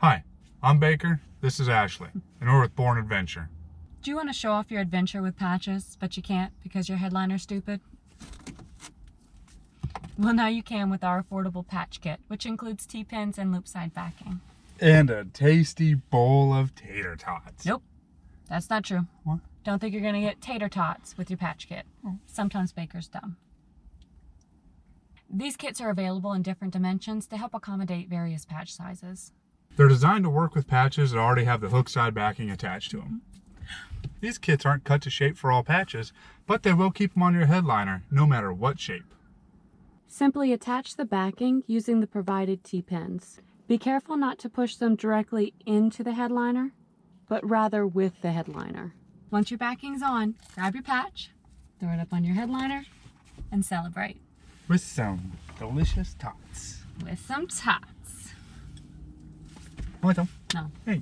Hi, I'm Baker, this is Ashley, and we're with Bourn Adventure. Do you want to show off your adventure with patches, but you can't because your headliner's stupid? Well, now you can with our affordable patch kit, which includes T-pins and loop side backing. And a tasty bowl of tater tots. Nope, that's not true. What? Don't think you're going to get tater tots with your patch kit. Sometimes Baker's dumb. These kits are available in different dimensions to help accommodate various patch sizes. They're designed to work with patches that already have the hook side backing attached to them. These kits aren't cut to shape for all patches, but they will keep them on your headliner no matter what shape. Simply attach the backing using the provided T-pins. Be careful not to push them directly into the headliner, but rather with the headliner. Once your backing's on, grab your patch, throw it up on your headliner, and celebrate. With some delicious tots. With some tots. Want some? No. Hey.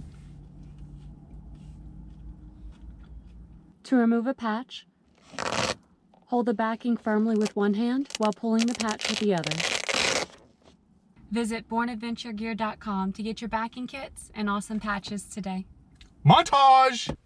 To remove a patch, hold the backing firmly with one hand while pulling the patch with the other. Visit bournadventuregear.com to get your backing kits and awesome patches today. Montage!